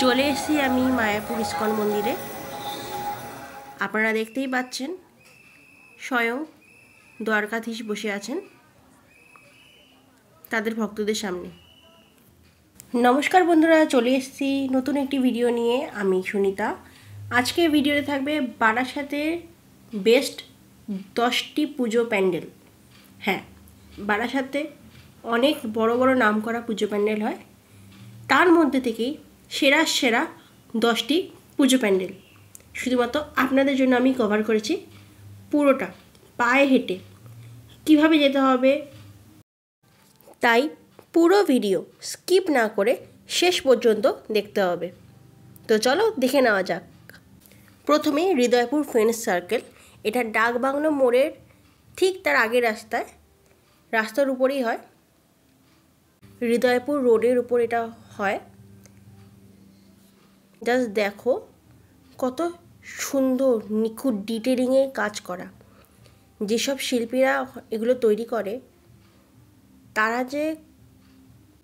চলে এসেছি আমি মায়াপুর ইস্কন মন্দিরে। আপনারা দেখতেই পাচ্ছেন স্বয়ং দ্বারকাধীশ বসে আছেন তাদের ভক্তদের সামনে। নমস্কার বন্ধুরা, চলে এসেছি নতুন একটি ভিডিও নিয়ে। আমি সুনিতা। আজকের ভিডিওতে থাকবে বারাসাতের বেস্ট 10টি পুজো প্যান্ডেল। হ্যাঁ, বারাসাতে অনেক বড় বড় নামকরা পুজো প্যান্ডেল হয়, তার মধ্যে থেকেই সেরা সেরা 10টি পুজো প্যান্ডেল শুধুমাত্র আপনাদের জন্য আমি কভার করেছি। পুরোটা পায়ে হেঁটে কিভাবে যেতে হবে, তাই পুরো ভিডিও স্কিপ না করে শেষ পর্যন্ত দেখতে হবে। তো চলো দেখে নেওয়া যাক। প্রথমে হৃদয়পুর ফ্রেন্ডস সার্কেল, এটা ডাকবাংলো মোড়ের ঠিক তার আগের রাস্তার উপরেই হয়। হৃদয়পুর রোডের উপর এটা হয়। জাস্ট দেখো কত সুন্দর নিখুঁত ডিটেলিংয়ে কাজ করা। যেসব শিল্পীরা এগুলো তৈরি করে তারা যে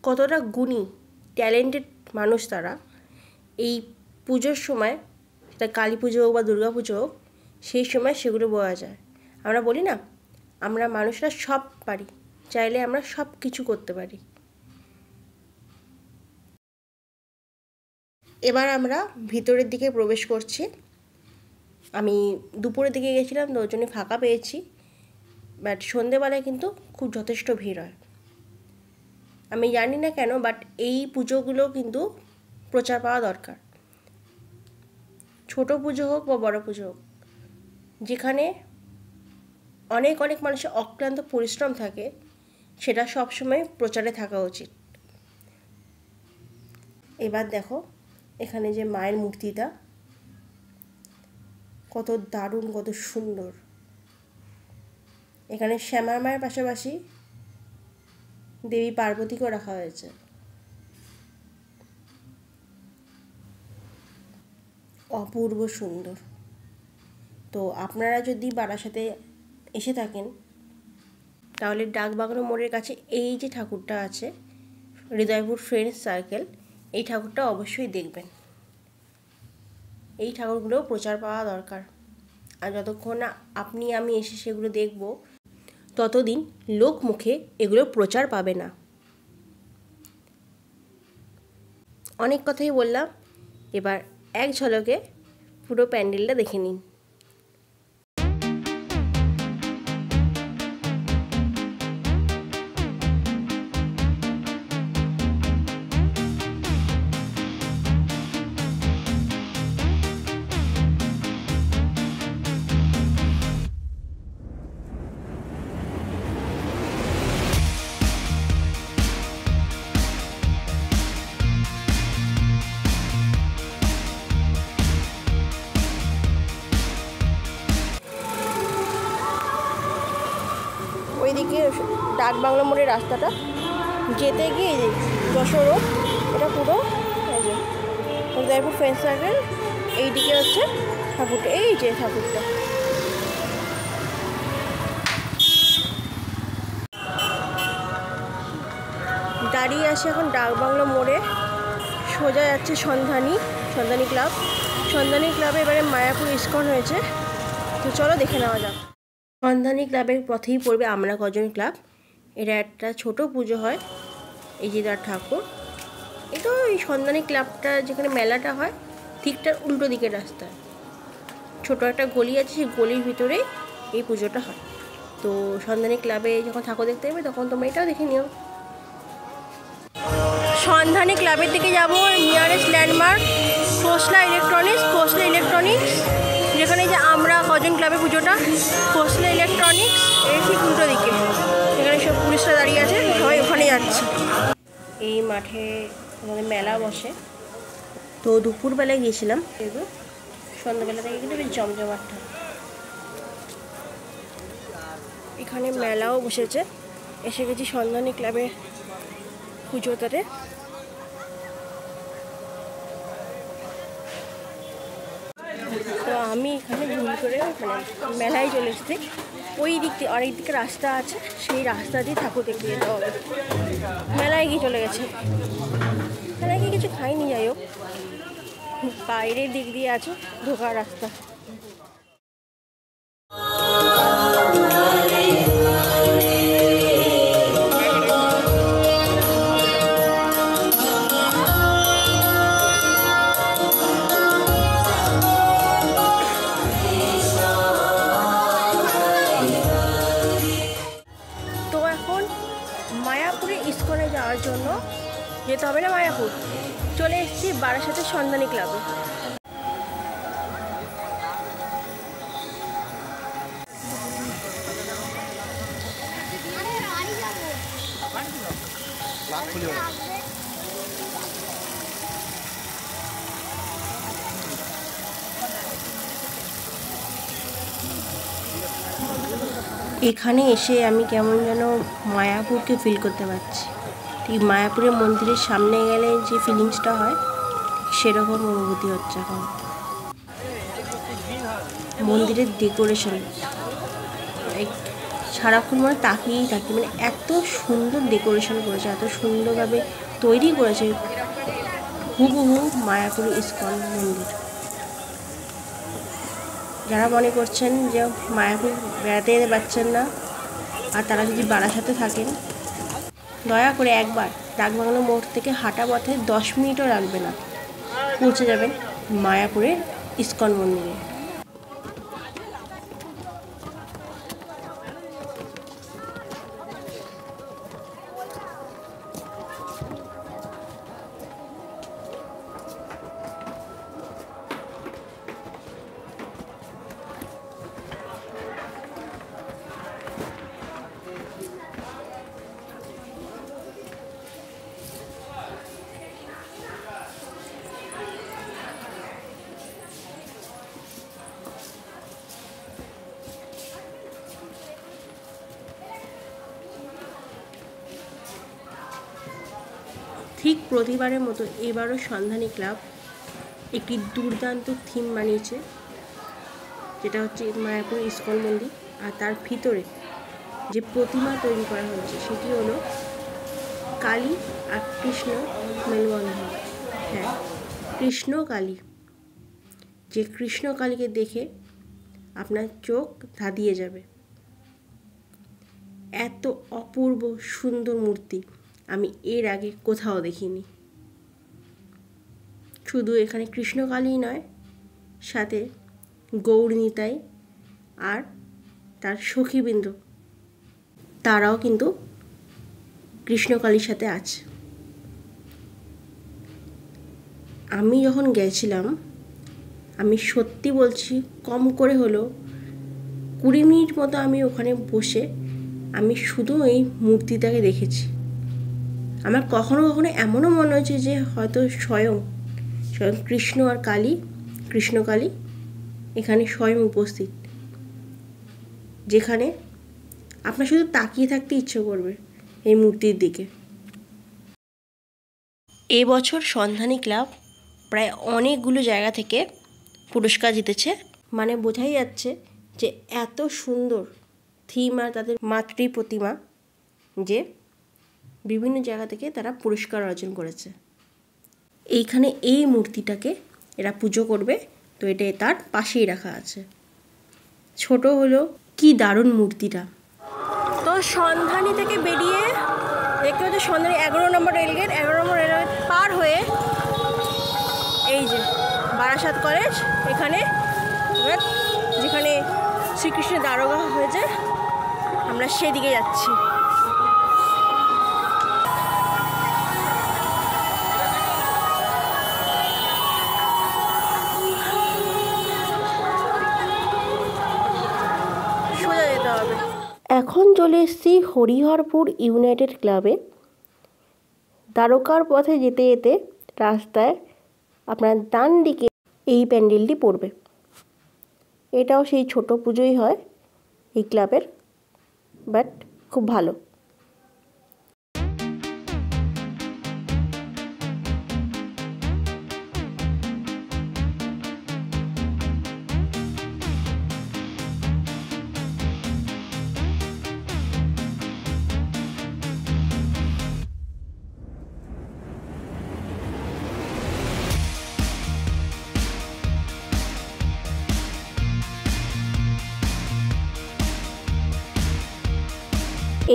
কতটা গুণী ট্যালেন্টেড মানুষ, তারা এই পুজোর সময়, সেটা কালী পুজো হোক বা দুর্গা পুজো হোক, সেই সময় সেগুলো বোঝা যায়। আমরা বলি না, আমরা মানুষরা সব পারি, চাইলে আমরা সব কিছু করতে পারি। এবার আমরা ভিতরের দিকে প্রবেশ করছি। আমি দুপুরের দিকে গেছিলাম তো ওই জন্য ফাঁকা পেয়েছি, বাট সন্ধেবেলায় কিন্তু খুব যথেষ্ট ভিড় হয়। আমি জানি না কেন, বাট এই পুজোগুলো কিন্তু প্রচার পাওয়া দরকার। ছোট পুজো হোক বা বড় পুজো হোক, যেখানে অনেক অনেক মানুষের অক্লান্ত পরিশ্রম থাকে, সেটা সবসময় প্রচারে থাকা উচিত। এবার দেখো এখানে যে মায়ের মূর্তিটা কত দারুণ, কত সুন্দর। এখানে শ্যামা মায়ের পাশাপাশি দেবী পার্বতীকেও রাখা হয়েছে। অপূর্ব সুন্দর। তো আপনারা যদি বারাসাতে এসে থাকেন তাহলে ডাকবাংলো মোড়ের কাছে এই যে ঠাকুরটা আছে, হৃদয়পুর ফ্রেন্ডস সার্কেল, এই ঠাকুরটা অবশ্যই দেখবেন। এই ঠাকুরগুলো প্রচার পাওয়া দরকার। আর যতক্ষণ না আপনি আমি এসে সেগুলো দেখব, ততদিন লোক মুখে এগুলো প্রচার পাবে না। অনেক কথাই বললাম, এবার এক ঝলকে পুরো প্যান্ডেলটা দেখে নিন। ওইদিকে ডাকবাংলো মোড়ের রাস্তাটা যেতে গিয়ে যশোর রোড, এটা পুরো হৃদয়পুর ফ্রেন্ডস সার্কেল। এইদিকে হচ্ছে ঠাকুরটা, এই যে ঠাকুরটা। দাঁড়িয়ে আছে এখন ডাকবাংলো মোড়ে, সোজা যাচ্ছে সন্ধানী ক্লাব। সন্ধানী ক্লাবে এবারে মায়াপুর ইস্কন হয়েছে। তো চলো দেখে নেওয়া যাক। সন্ধানী ক্লাবের পথেই পড়বে আমরা কজন ক্লাব। এটা একটা ছোট পুজো হয়। এই যে তার ঠাকুর, এটা এই সন্ধানী ক্লাবটা যেখানে মেলাটা হয় ঠিক তার উল্টো দিকের রাস্তায় ছোট একটা গলি আছে, সেই গলির ভিতরেই এই পুজোটা হয়। তো সন্ধানী ক্লাবে যখন ঠাকুর দেখতে যাবে তখন তোমরা এটাও দেখে নিও। সন্ধানী ক্লাবের দিকে যাবো। নিয়ারেস্ট ল্যান্ডমার্ক খোসলা ইলেকট্রনিক্স, যেখানে যে আমরা কজন ক্লাবে পুজোটা, খোসলা ইলেকট্রনিক্স এর ঠিক উল্টো দিকে। এখানে সব পুলিশরা দাঁড়িয়ে আছে, সবাই ওখানে যাচ্ছে। এই মাঠে আমাদের মেলা বসে। তো দুপুরবেলায় গিয়েছিলাম, কিন্তু সন্ধ্যাবেলা থেকে কিন্তু বেশ জমজমাটটা। এখানে মেলাও বসেছে। এসে গেছি সন্ধানী ক্লাবে পুজোটাতে। তো আমি এখানে ভুল করে মেলায় চলে এসেছি। ওই দিক থেকে অনেক দিকে রাস্তা আছে, সেই রাস্তা দিয়ে ঠাকুর দেখতে যেতে হবে। মেলায় গিয়ে চলে গেছে, মেলায় গিয়ে কিছু খাইনি, যাই হোক বাইরের দিক দিয়ে আছে ঢোকার রাস্তা। তো এখন মায়াপুরে ইস্কনে যাওয়ার জন্য যেতে হবে না মায়াপুর, চলে এসেছি বারাসাতের সন্ধানী ক্লাবে। এখানে এসে আমি কেমন যেন মায়াপুরকে ফিল করতে পারছি। ঠিক মায়াপুরের মন্দিরের সামনে গেলে যে ফিলিংসটা হয় সেরকম অনুভূতি হচ্ছে এখন। মন্দিরের ডেকোরেশন সারাক্ষণ মানে তাকিয়েই থাকি, মানে এত সুন্দর ডেকোরেশন করেছে, এত সুন্দরভাবে তৈরি করেছে, হুবহু মায়াপুর ইস্কন মন্দির। যারা মনে করছেন যে মায়াপুর বেড়াতে যেতে পারছেন না আর তারা যদি বারাসাতে থাকেন, দয়া করে একবার ডাকবাংলো মোড় থেকে হাঁটা পথে 10 মিনিটও লাগবে না, পৌঁছে যাবেন মায়াপুরের ইস্কন মন্দিরে। ঠিক প্রতিবারের মতো এবারও সন্ধানী ক্লাব একটি দুর্দান্ত থিম বানিয়েছে, যেটা হচ্ছে মায়াপুর ইস্কন মন্দির। আর তার ভিতরে যে প্রতিমা তৈরি করা হয়েছে সেটি হলো কালী আর কৃষ্ণ মেলবন্ধন। হ্যাঁ, কৃষ্ণ কালী। যে কৃষ্ণ কালীকে দেখে আপনার চোখ ধাঁধিয়ে যাবে। এত অপূর্ব সুন্দর মূর্তি আমি এর আগে কোথাও দেখিনি। শুধু এখানে কৃষ্ণকালী নয়, সাথে গৌরনিতাই আর তার সখীবৃন্দ, তারাও কিন্তু কৃষ্ণকালীর সাথে আছে। আমি যখন গেছিলাম, আমি সত্যি বলছি, কম করে হলেও 20 মিনিট মতো আমি ওখানে বসে আমি শুধু এই মূর্তিটাকে দেখেছি। আমার কখনো কখনো এমনও মনে হয়েছে যে হয়তো স্বয়ং কৃষ্ণ আর কালী, কৃষ্ণকালী এখানে স্বয়ং উপস্থিত, যেখানে আপনার শুধু তাকিয়ে থাকতে ইচ্ছে করবে এই মূর্তির দিকে। এবছর সন্ধানী ক্লাব প্রায় অনেকগুলো জায়গা থেকে পুরস্কার জিতেছে, মানে বোঝাই যাচ্ছে যে এত সুন্দর থিম আর তাদের মাতৃ প্রতিমা যে বিভিন্ন জায়গা থেকে তারা পুরস্কার অর্জন করেছে। এইখানে এই মূর্তিটাকে এরা পুজো করবে, তো এটা তার পাশেই রাখা আছে। ছোট হলো কি দারুণ মূর্তিটা। তো সন্ধানী থেকে বেরিয়ে দেখতে হচ্ছে সন্ধানী 11 নম্বর রেলগেট, 11 নম্বর রেলগেট পার হয়ে এই যে বারাসাত কলেজ, এখানে যেখানে শ্রীকৃষ্ণের দারোগা হয়েছে, আমরা সেদিকে যাচ্ছি। সোজা যেতে হবে। এখন চলে এসেছি হরিহরপুর ইউনাইটেড ক্লাবে। দ্বারকার পথে যেতে যেতে রাস্তায় আপনার ডান দিকে এই প্যান্ডেলটি পড়বে। এটাও সেই ছোট পুজোই হয় এই ক্লাবের, বাট খুব ভালো।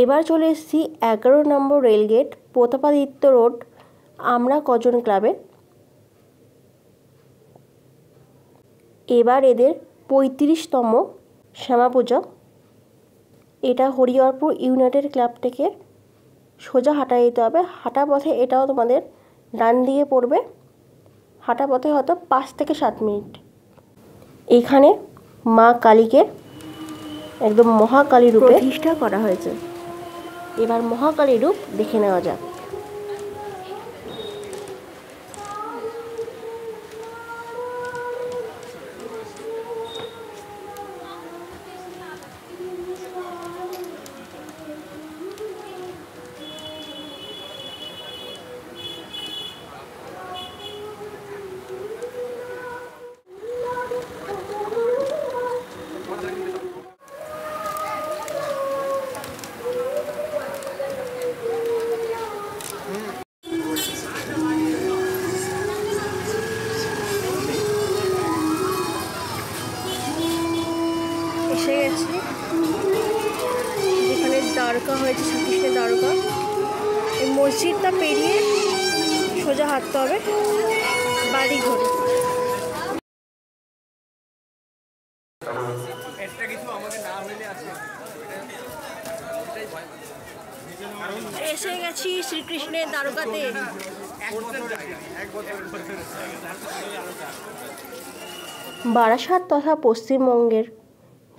এবার চলে এসেছি 11 নম্বর রেলগেট, প্রতাপাদিত্য রোড, আমরা কজন ক্লাবে। এবার এদের 35তম শ্যামা পূজা। এটা হরিহরপুর ইউনাইটেড ক্লাব থেকে সোজা হাঁটা যেতে হবে। হাঁটা পথে এটাও তোমাদের ডান দিকে পড়বে। হাঁটা পথে হয়তো 5 থেকে 7 মিনিট। এখানে মা কালীকে একদম মহাকালী রূপে প্রতিষ্ঠা করা হয়েছে। এবার মহাকালী রূপ দেখে নেওয়া যাক। এসে গেছি যেখানে দ্বারকা হয়েছে, শ্রীকৃষ্ণের দ্বারকা। এই মসজিদটা পেরিয়ে সোজা হাঁটতে হবে বাড়ি ঘরে। এসে গেছি শ্রীকৃষ্ণের দ্বারকাতে। বারাসাত তথা পশ্চিমবঙ্গের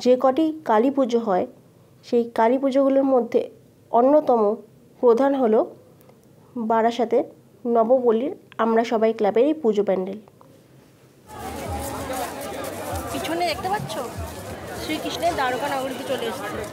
যে কটি কালী পুজো হয়, সেই কালী পুজোগুলোর মধ্যে অন্যতম প্রধান হলো বারাসাতের নবপল্লীর আমরা সবাই ক্লাবের এই পুজো প্যান্ডেল। পিছনে দেখতে পাচ্ছ শ্রীকৃষ্ণের দ্বারকা নগরীতে চলে এসেছে।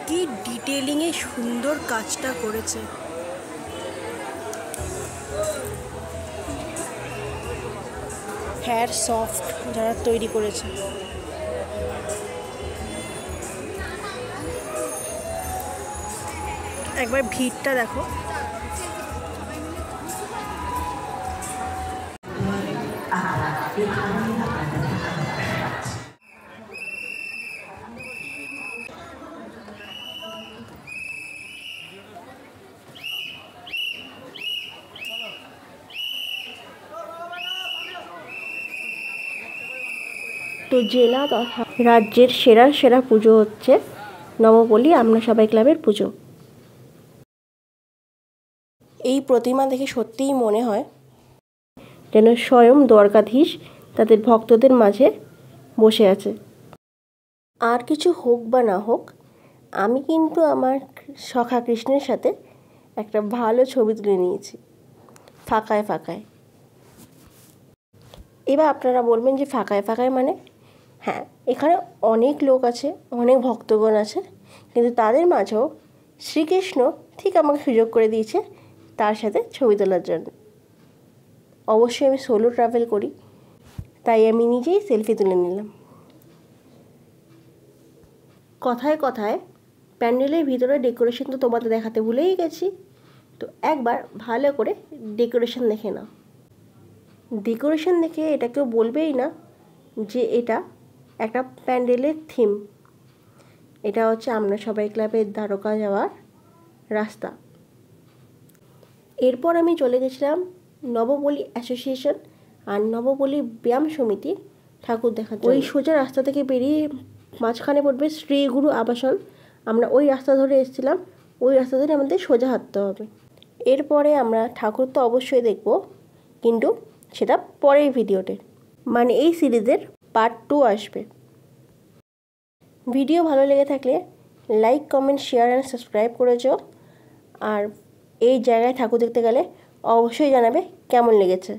কি ডিটেলিংয়ে সুন্দর কাজটা করেছে। হেয়ার সফট যারা তৈরি করেছে। একবার ভিড়টা দেখো। তো জেলা তথা রাজ্যের সেরা সেরা পুজো হচ্ছে নবপল্লী আমরা সবাই ক্লাবের পুজো। এই প্রতিমা দেখে সত্যিই মনে হয় যেন স্বয়ং দ্বারকাধীশ তাদের ভক্তদের মাঝে বসে আছে। আর কিছু হোক বা না হোক, আমি কিন্তু আমার সখা কৃষ্ণের সাথে একটা ভালো ছবি তুলে নিয়েছি ফাঁকায় ফাঁকায়। এবার আপনারা বলবেন যে ফাঁকায় ফাঁকায় মানে? হ্যাঁ, এখানে অনেক লোক আছে, অনেক ভক্তগণ আছে, কিন্তু তাদের মাঝেও শ্রীকৃষ্ণ ঠিক আমাকে সুযোগ করে দিয়েছে তার সাথে ছবি তোলার জন্য। অবশ্যই আমি সোলো ট্রাভেল করি, তাই আমি নিজেই সেলফি তুলে নিলাম। কথায় কথায় প্যান্ডেলের ভিতরে ডেকোরেশন তো তোমাদের দেখাতে ভুলেই গেছি। তো একবার ভালো করে ডেকোরেশন দেখে নাও। ডেকোরেশন দেখে এটা কেউ বলবেই না যে এটা একটা প্যান্ডেলের থিম। এটা হচ্ছে আমরা সবাই ক্লাবের দ্বারকা যাওয়ার রাস্তা। এরপর আমি চলে গেছিলাম নবপল্লী অ্যাসোসিয়েশন আর নবপল্লী ব্যায়াম সমিতির ঠাকুর দেখাতে। ওই সোজা রাস্তা থেকে বেরিয়ে মাঝখানে পড়বে শ্রী গুরু আবাসন। আমরা ওই রাস্তা ধরে এসেছিলাম, ওই রাস্তা ধরে আমাদের সোজা হাঁটতে হবে। এরপরে আমরা ঠাকুর তো অবশ্যই দেখব, কিন্তু সেটা পরের ভিডিওতে, মানে এই সিরিজের পার্ট 2 আসবে। ভিডিও ভালো লেগে থাকলে like, comment, share and subscribe করেছো। আর এই জায়গায় ঠাকুর দেখতে গেলে অবশ্যই জানাবে কেমন লেগেছে।